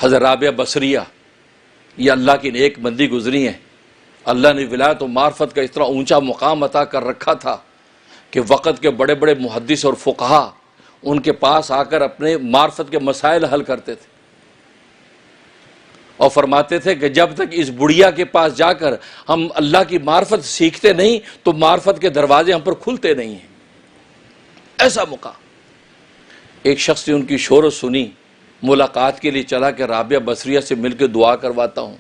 حضرت رابعہ بصریہ یہ اللہ کی نیک بندی گزری ہیں. اللہ نے ولایت و معرفت کا اتنا اونچا مقام عطا کر رکھا تھا کہ وقت کے بڑے بڑے محدث اور فقہا ان کے پاس آ کر اپنے معرفت کے مسائل حل کرتے تھے اور فرماتے تھے کہ جب تک اس بڑھیا کے پاس جا کر ہم اللہ کی معرفت سیکھتے نہیں تو معرفت کے دروازے ہم پر کھلتے نہیں ہیں. ایسا مقام. ایک شخص نے ان کی شہرت سنی, ملاقات کے لیے چلا کہ رابعہ بصریہ سے مل کے دعا کرواتا ہوں.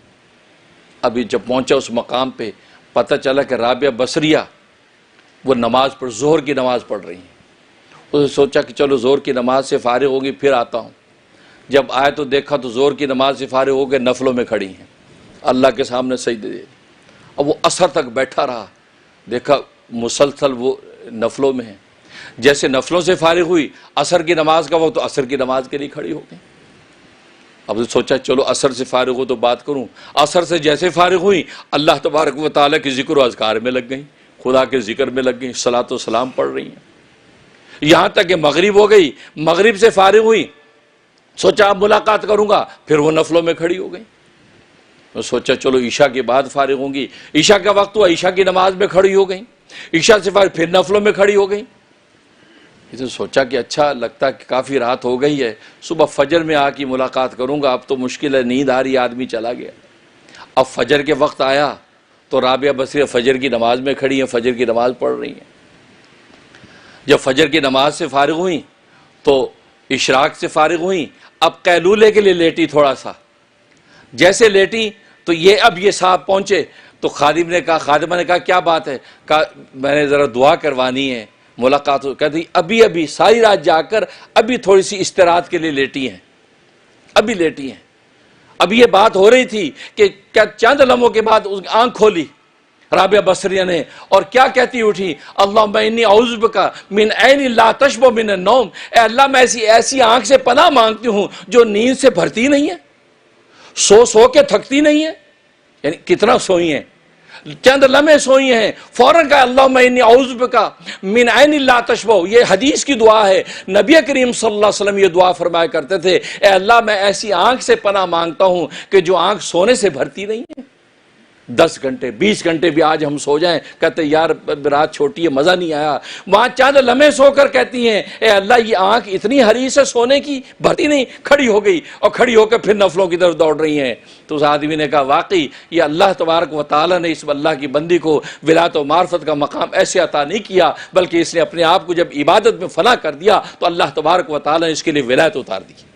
ابھی جب پہنچا اس مقام پہ پتہ چلا کہ رابعہ بصریہ وہ نماز پر ظہر کی نماز پڑھ رہی ہیں. اس نے سوچا کہ چلو ظہر کی نماز سے فارغ ہوگی پھر آتا ہوں. جب آئے تو دیکھا تو ظہر کی نماز سے فارغ ہو کے نفلوں میں کھڑی ہیں, اللہ کے سامنے سجدے دے. اب وہ عصر تک بیٹھا رہا, دیکھا مسلسل وہ نفلوں میں ہیں. جیسے نفلوں سے فارغ ہوئی عصر کی نماز کا وقت تو عصر کی نماز کے لیے کھڑی ہو گئی. اب تو سوچا چلو عصر سے فارغ ہو تو بات کروں. عصر سے جیسے فارغ ہوئی اللہ تبارک و تعالیٰ کے ذکر و اذکار میں لگ گئیں, خدا کے ذکر میں لگ گئیں, صلاۃ و سلام پڑھ رہی ہیں. یہاں تک کہ مغرب ہو گئی, مغرب سے فارغ ہوئی, سوچا اب ملاقات کروں گا, پھر وہ نفلوں میں کھڑی ہو گئی. تو سوچا چلو عشاء کے بعد فارغ ہوں گی, عشاء کا وقت ہوا, عشاء کی نماز میں کھڑی ہو گئی, عشاء سے فارغ پھر نفلوں میں کھڑی ہو گئی. تو سوچا کہ اچھا لگتا کہ کافی رات ہو گئی ہے, صبح فجر میں آ کے ملاقات کروں گا, اب تو مشکل ہے, نیند آ رہی, آدمی چلا گیا. اب فجر کے وقت آیا تو رابعہ بصریہ فجر کی نماز میں کھڑی ہیں, فجر کی نماز پڑھ رہی ہیں. جب فجر کی نماز سے فارغ ہوئیں تو اشراق سے فارغ ہوئیں, اب قیلولے کے لیے لیٹی تھوڑا سا. جیسے لیٹی تو اب یہ صاحب پہنچے تو خادمہ نے کہا کیا بات ہے؟ کہا میں نے ذرا دعا کروانی ہے, ملاقات ہو. کہتی ابھی ساری رات جا کر ابھی تھوڑی سی استراحت کے لیے لیٹی ہیں, ابھی لیٹی ہیں. ابھی یہ بات ہو رہی تھی کہ کیا چند لمحوں کے بعد آنکھ کھولی رابعہ بصریہ نے اور کیا کہتی اٹھی, اللہم انی اعوذ بک من عین لا تشبع من النوم. اے اللہ میں ایسی آنکھ سے پناہ مانگتی ہوں جو نیند سے بھرتی نہیں ہے, سو کے تھکتی نہیں ہے. یعنی کتنا سوئی ہیں, چند لمحے سوئی ہیں, فوراً کہا اللہم انی اعوذ بک من عین لا تشبع. یہ حدیث کی دعا ہے, نبی کریم صلی اللہ علیہ وسلم یہ دعا فرمایا کرتے تھے, اے اللہ میں ایسی آنکھ سے پناہ مانگتا ہوں کہ جو آنکھ سونے سے بھرتی نہیں ہے. 10 گھنٹے 20 گھنٹے بھی آج ہم سو جائیں, کہتے یار رات چھوٹی ہے, مزہ نہیں آیا. وہاں چند لمحے سو کر کہتی ہیں اے اللہ یہ آنکھ اتنی حریص ہے سونے کی, بھرتی نہیں. کھڑی ہو گئی اور کھڑی ہو کے پھر نفلوں کی طرف دوڑ رہی ہیں. تو اس آدمی نے کہا واقعی یہ اللہ تبارک و تعالیٰ نے اس اللہ کی بندی کو ولایت و معرفت کا مقام ایسے عطا نہیں کیا, بلکہ اس نے اپنے آپ کو جب عبادت میں فنا کر دیا تو اللہ تبارک و تعالیٰ نے اس کے لیے ولایت اتار دی.